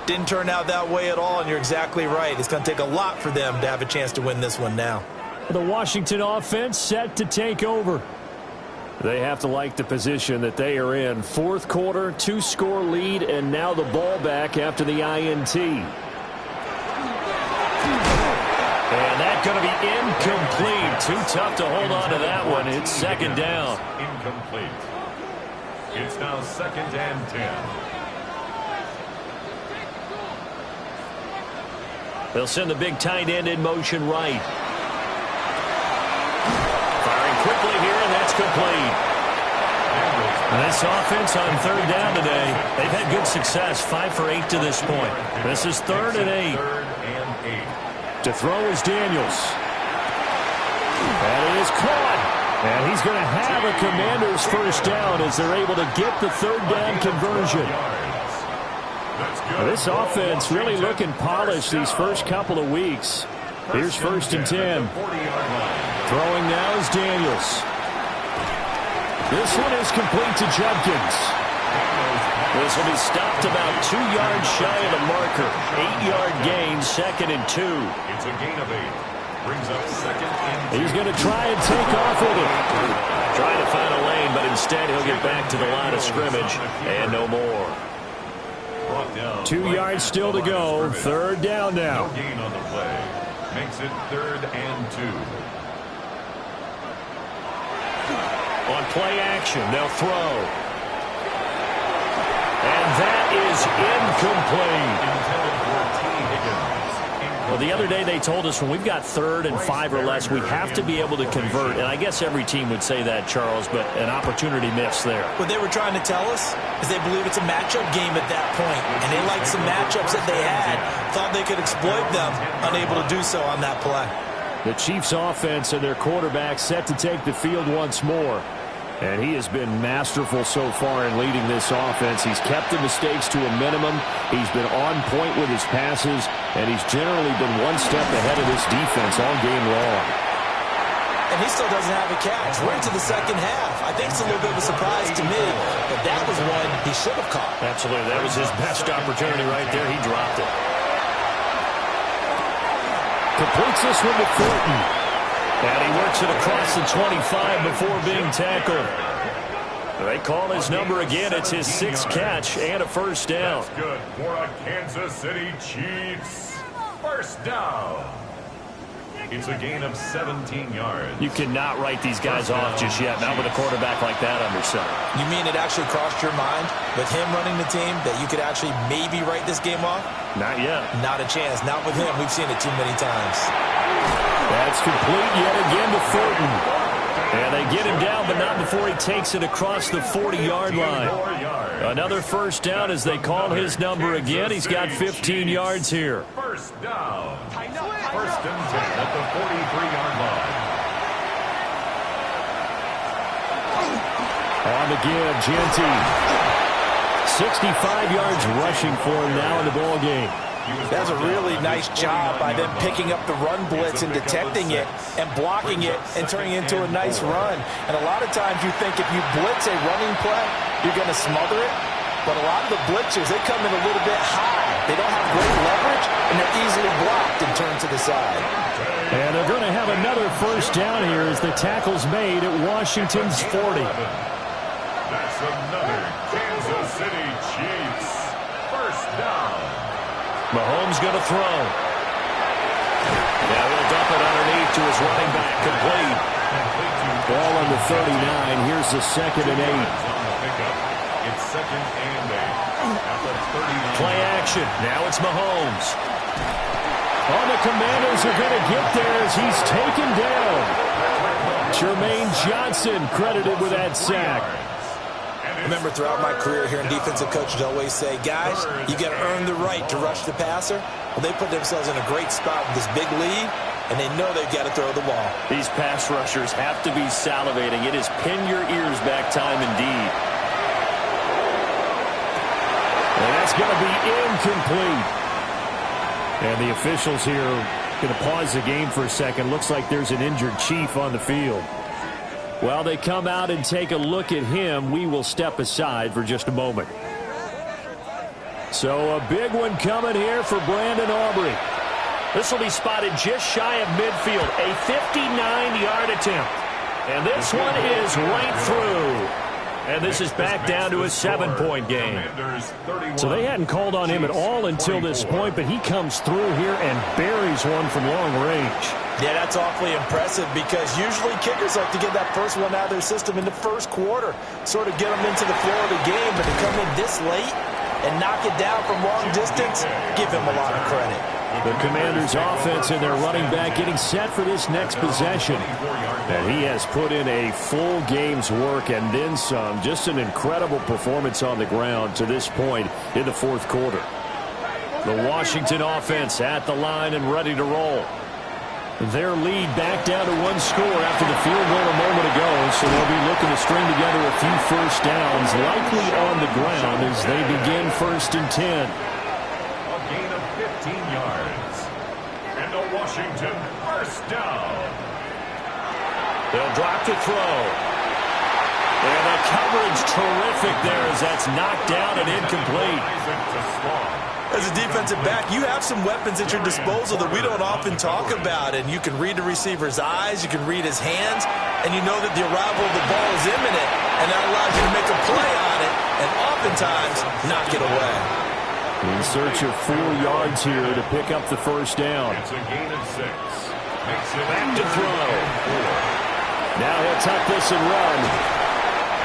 Didn't turn out that way at all, and you're exactly right. It's going to take a lot for them to have a chance to win this one now. The Washington offense set to take over. They have to like the position that they are in. Fourth quarter, 2-score lead, and now the ball back after the INT. And that's going to be incomplete. Too tough to hold on to that one. It's second down. Incomplete. It's now 2nd and 10. They'll send the big tight end in motion right. Firing quickly here, and that's complete. This offense on third down today, they've had good success, 5 for 8 to this point. This is 3rd and 8. To throw is Daniels. And it is caught. And he's going to have a Commanders first down as they're able to get the third down conversion. This offense really looking polished these first couple of weeks. Here's 1st and 10. Throwing now is Daniels. This one is complete to Judkins. This will be stopped about 2 yards shy of the marker. 8-yard gain, 2nd and 2. It's a gain of 8. Brings up 2nd and 2. He's going to try and take off with it. Trying to find a lane, but instead he'll get back to the line of scrimmage and no more. 2 yards still to go. Third down now. No gain on the play. Makes it 3rd and 2. On play action, they'll throw. And that is incomplete. Intended for T. Higgins. Well, the other day they told us when we've got 3rd and 5 or less, we have to be able to convert. And I guess every team would say that, Charles, but an opportunity missed there. What they were trying to tell us is they believe it's a matchup game at that point, and they liked some matchups that they had, thought they could exploit them, unable to do so on that play. The Chiefs' offense and their quarterback set to take the field once more. And he has been masterful so far in leading this offense. He's kept the mistakes to a minimum. He's been on point with his passes, and he's generally been one step ahead of this defense all game long. And he still doesn't have a catch. We're into the second half. I think it's a little bit of a surprise to me, but that was one he should have caught. Absolutely. That was his best opportunity right there. He dropped it. Completes this one to Thornton. And he works it across the 25 before being tackled. They call his number again. It's his 6th catch and a first down. That's good for a Kansas City Chiefs. First down. It's a gain of 17 yards. You cannot write these guys off just yet, not with a quarterback like that under center. You mean it actually crossed your mind with him running the team that you could actually maybe write this game off? Not yet. Not a chance. Not with him. We've seen it too many times. That's complete yet again to Thornton. And they get him down, but not before he takes it across the 40-yard line. Another first down as they call his number again. He's got 15 yards here. First down. First and 10 at the 43-yard line. On the give, Genty. 65 yards rushing for him now in the ball game. That's a really nice job by them picking up the run blitz and detecting it and blocking it and turning it into a nice run. And a lot of times you think if you blitz a running play, you're going to smother it. But a lot of the blitzers, they come in a little bit high. They don't have great leverage, and they're easily blocked and turned to the side. And they're going to have another first down here as the tackle's made at Washington's 40. That's another Kansas City Chiefs. First down. Mahomes going to throw. Now he'll dump it underneath to his running back, complete. Ball on the 39. Here's the 2nd and 8. It's 2nd and 8. At the 39. Play action. Now it's Mahomes. Oh, the Commanders are going to get there as he's taken down. Jermaine Johnson credited with that sack. Remember, throughout my career here in defensive coaches always say, guys, you got to earn the right to rush the passer. Well, they put themselves in a great spot with this big lead, and they know they've got to throw the ball. These pass rushers have to be salivating. It is pin your ears back time indeed. And that's going to be incomplete. And the officials here going to pause the game for a second. Looks like there's an injured Chief on the field. While they come out and take a look at him, we will step aside for just a moment. So a big one coming here for Brandon Aubrey. This will be spotted just shy of midfield. A 59-yard attempt. And this one is right through. And this is back down to a 7-point game. So they hadn't called on him at all until this point, but he comes through here and buries one from long range. Yeah, that's awfully impressive because usually kickers like to get that first one out of their system in the first quarter, sort of get them into the flow of the game, but to come in this late and knock it down from long distance, give him a lot of credit. The Commanders' offense and their running back getting set for this next possession. And he has put in a full game's work and then some. Just an incredible performance on the ground to this point in the fourth quarter. The Washington offense at the line and ready to roll. Their lead back down to one score after the field goal a moment ago, so they'll be looking to string together a few first downs, likely on the ground as they begin 1st and 10. A gain of 15 yards. And a Washington first down. They'll drop to throw. And the coverage terrific there as that's knocked down and incomplete. Isaac to Swan. As a defensive back, you have some weapons at your disposal that we don't often talk about, and you can read the receiver's eyes, you can read his hands, and you know that the arrival of the ball is imminent, and that allows you to make a play on it, and oftentimes knock it away. In search of 4 yards here to pick up the first down. It's a gain of 6. Makes it Back to throw. Now he'll tuck this and run.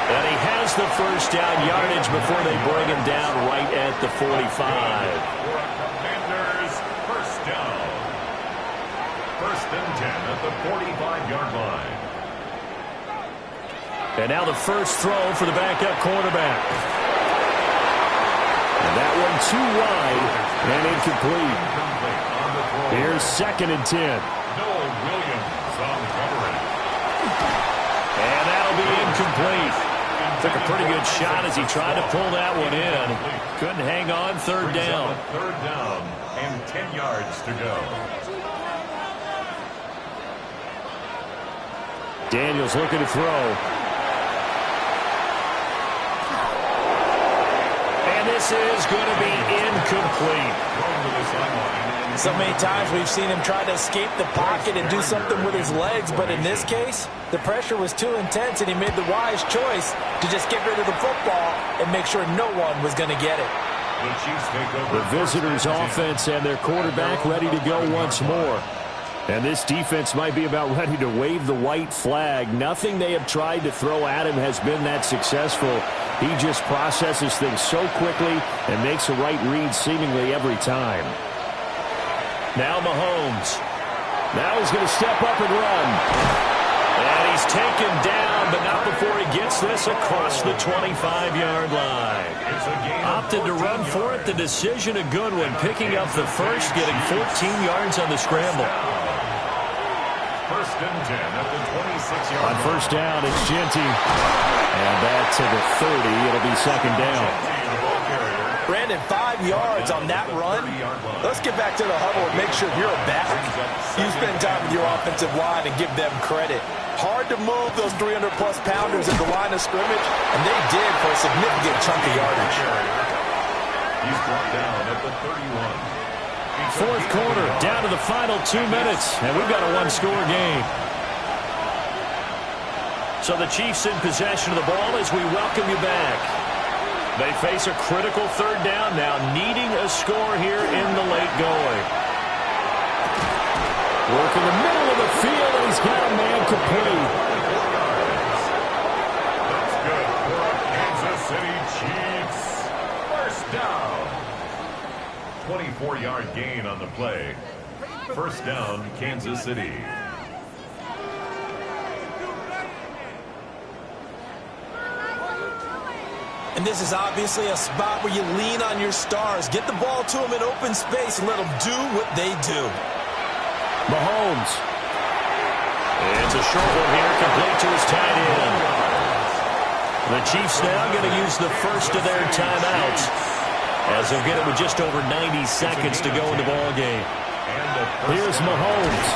And he has the first down yardage before they bring him down right at the 45. Commanders first down. 1st and 10 at the 45-yard line. And now the first throw for the backup quarterback. And that one too wide and incomplete. Here's 2nd and 10. Noah Williams on covering. And that'll be incomplete. Took a pretty good shot as he tried to pull that one in. Couldn't hang on. 3rd down. 3rd down and 10 yards to go. Daniels looking to throw. And this is going to be incomplete. So many times we've seen him try to escape the pocket and do something with his legs, but in this case, the pressure was too intense and he made the wise choice to just get rid of the football and make sure no one was going to get it. The Chiefs take over. The visitors' offense and their quarterback ready to go once more. And this defense might be about ready to wave the white flag. Nothing they have tried to throw at him has been that successful. He just processes things so quickly and makes the right read seemingly every time. Now Mahomes. Now he's going to step up and run. And he's taken down, but not before he gets this across the 25-yard line. Opted to run for it. The decision a good one. Picking up the first, getting 14 yards on the scramble. 1st and 10 at the 26-yard line. On first down, it's Genty. And back to the 30. It'll be 2nd down. Brandon, 5 yards on that run. Let's get back to the huddle and make sure you're a back. You spend time with your offensive line and give them credit. Hard to move those 300-plus pounders at the line of scrimmage, and they did for a significant chunk of yardage. He's brought down at the 31. 4th quarter, down to the final 2 minutes, and we've got a one-score game. So the Chiefs in possession of the ball as we welcome you back. They face a critical 3rd down now, needing a score here in the late going. Work in the middle of the field, and he's got a man complete. That's good for a Kansas City Chiefs. First down. 24-yard gain on the play. First down, Kansas City. And this is obviously a spot where you lean on your stars. Get the ball to them in open space and let them do what they do. Mahomes. It's a short one here, complete to his tight end. The Chiefs now going to use the first of their timeouts. as they'll get it with just over 90 seconds to go in the ball game. Here's Mahomes.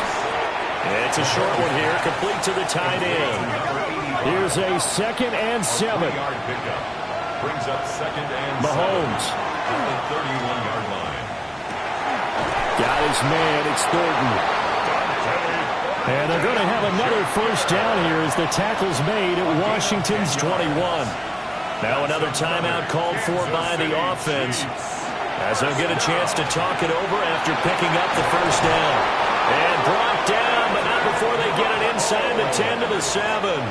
It's a short one here, complete to the tight end. Here's a 2nd and 7. Brings up 2nd and Mahomes. 7 at the 31-yard line. Got his man. It's Thornton. And they're going to have another first down here as the tackle's made at Washington's 21. Now another timeout called for by the offense, as they'll get a chance to talk it over after picking up the first down. And brought down, but not before they get it inside the 10 to the 7.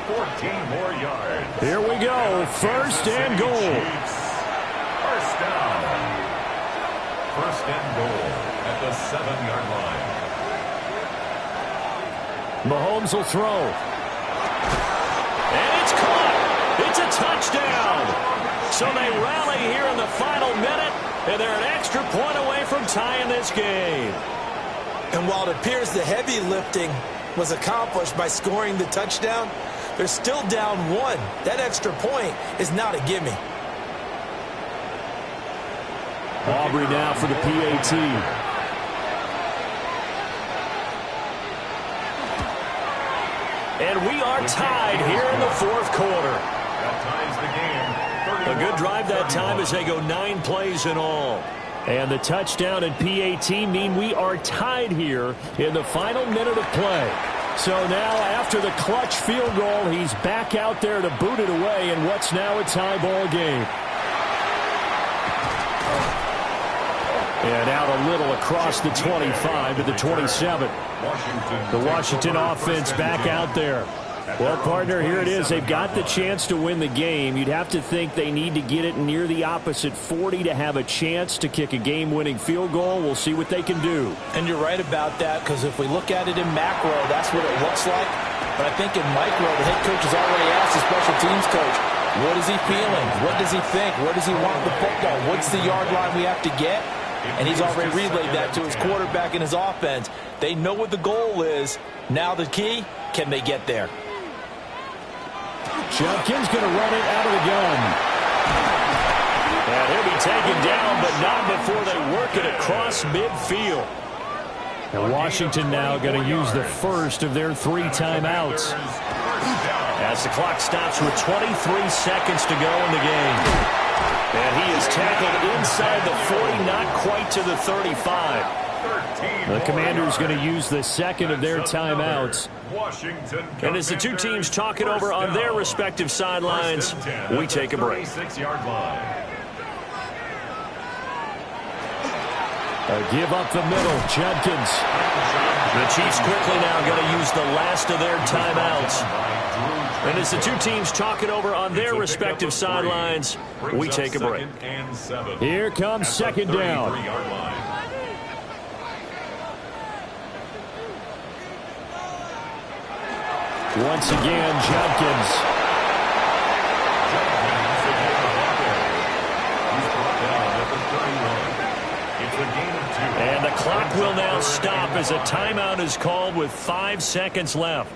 14 more yards. Here we go. First and goal. First down. First and goal at the 7-yard line. Mahomes will throw. And it's caught. It's a touchdown. So they rally here in the final minute, and they're an extra point away from tying this game. And while it appears the heavy lifting was accomplished by scoring the touchdown, they're still down 1. That extra point is not a gimme. Aubrey now for the PAT. And we are tied here in the 4th quarter. That ties the game. A good drive that time as they go 9 plays in all. And the touchdown and PAT mean we are tied here in the final minute of play. So now after the clutch field goal, he's back out there to boot it away in what's now a tie ball game. And out a little across the 25 to the 27. The Washington offense back out there. Well, partner, here it is. They've got the chance to win the game. You'd have to think they need to get it near the opposite 40 to have a chance to kick a game-winning field goal. We'll see what they can do. And you're right about that, because if we look at it in macro, that's what it looks like. But I think in micro, the head coach has already asked the special teams coach, what is he feeling? What does he think? Where does he want the football? What's the yard line we have to get? And he's already relayed that to his quarterback and his offense. They know what the goal is. Now the key, can they get there? Judkins going to run it out of the gun. And he'll be taken down, but not before they work it across midfield. And Washington now going to use the first of their 3 timeouts, as the clock stops with 23 seconds to go in the game. And he is tackled inside the 40, not quite to the 35. The Commanders going to use the second of their timeouts. And as the two teams talk it over on their respective sidelines, we take a break. A give up the middle, Judkins. The Chiefs quickly now going to use the last of their timeouts. And as the two teams talk it over on their respective sidelines, we take a break. Here comes second down. Once again, Judkins. And the clock will now stop as a timeout is called with 5 seconds left.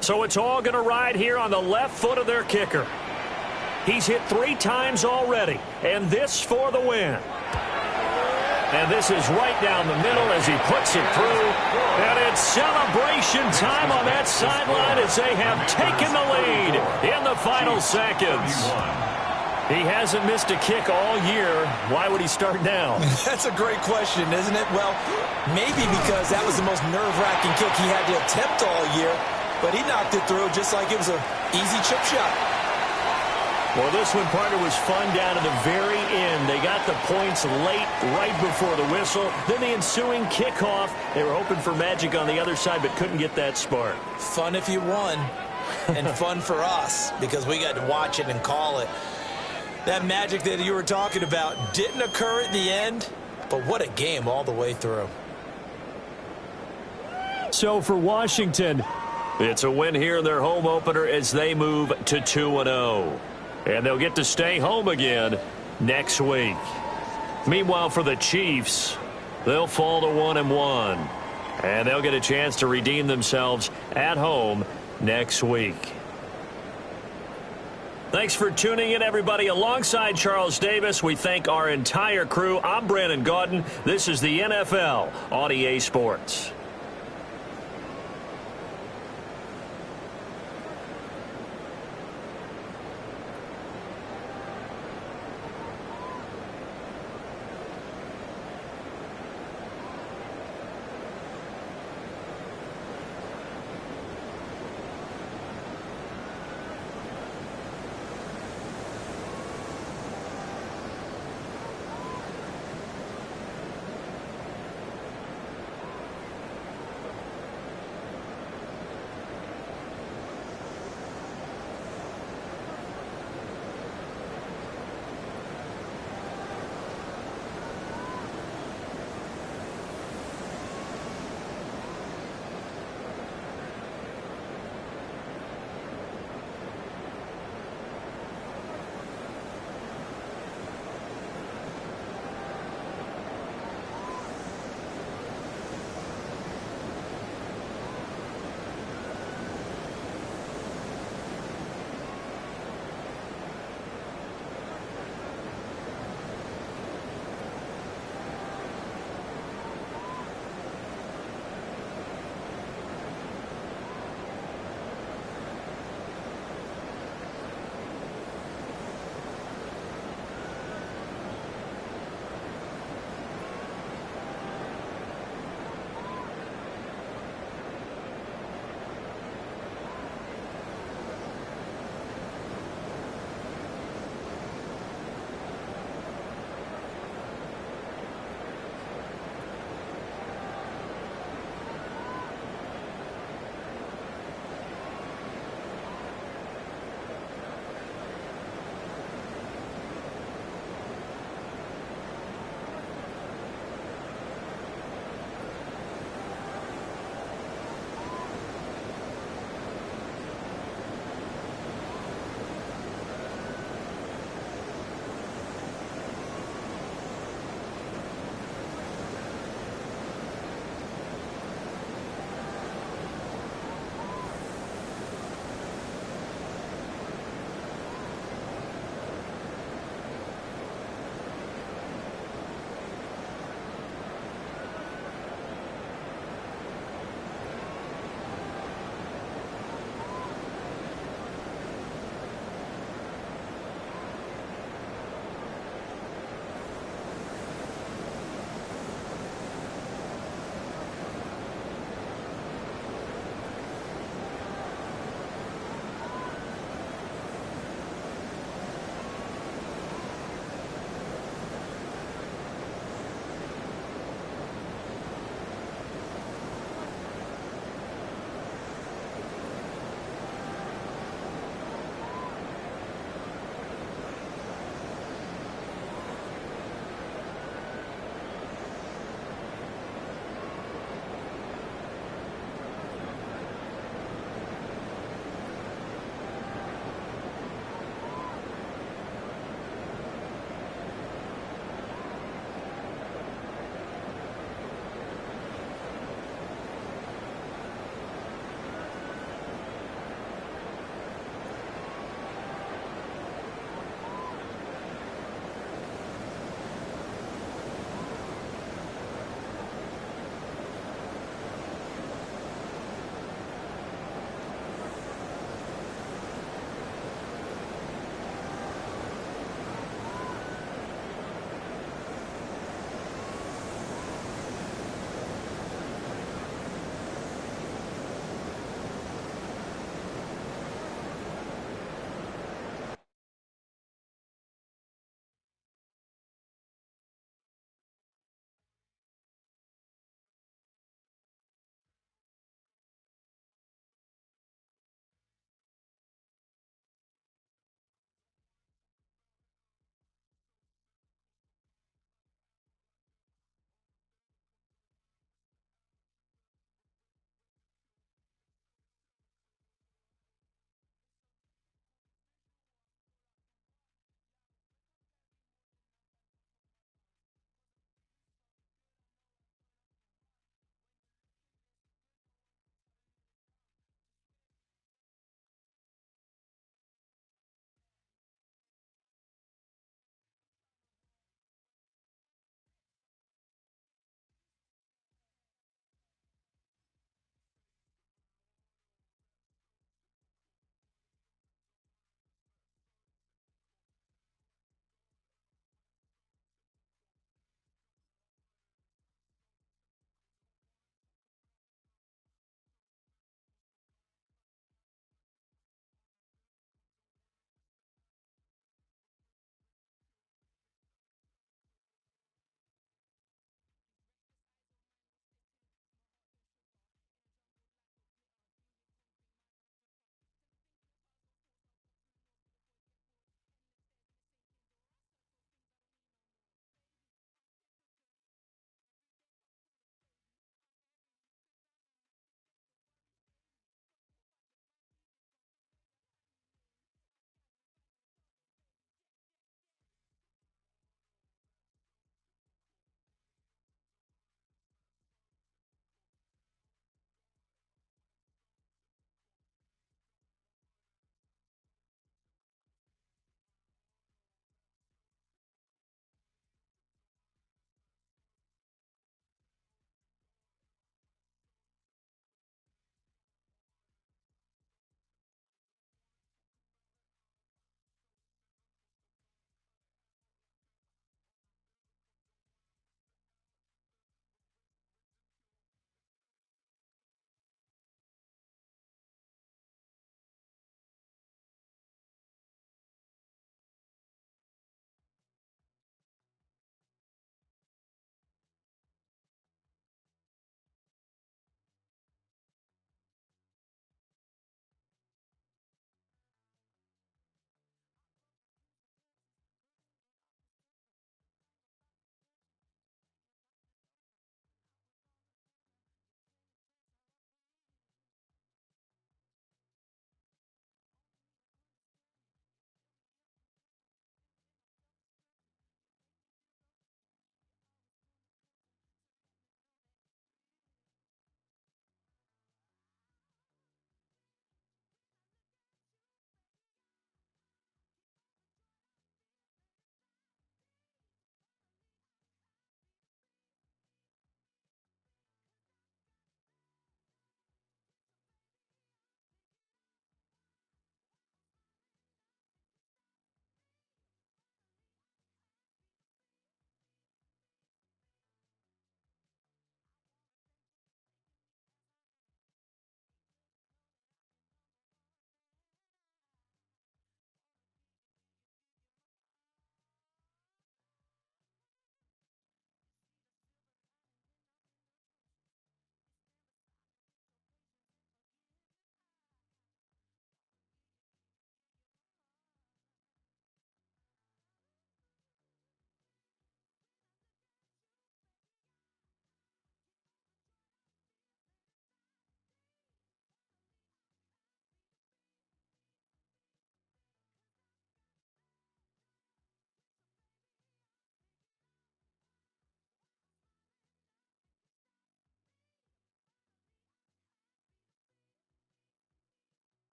So it's all going to ride here on the left foot of their kicker. He's hit 3 times already, and this for the win. And this is right down the middle as he puts it through. And it's celebration time on that sideline as they have taken the lead in the final seconds. He hasn't missed a kick all year. Why would he start now? That's a great question, isn't it? Well, maybe because that was the most nerve-wracking kick he had to attempt all year. But he knocked it through just like it was an easy chip shot. Well, this one, partner, was fun down to the very end. They got the points late, right before the whistle. Then the ensuing kickoff. They were hoping for magic on the other side, but couldn't get that spark. Fun if you won, and fun for us, because we got to watch it and call it. That magic that you were talking about didn't occur at the end, but what a game all the way through. So for Washington, it's a win here in their home opener as they move to 2-0. And they'll get to stay home again next week. Meanwhile, for the Chiefs, they'll fall to 1-1. And they'll get a chance to redeem themselves at home next week. Thanks for tuning in, everybody. Alongside Charles Davis, we thank our entire crew. I'm Brandon Gaudin. This is the NFL on EA Sports.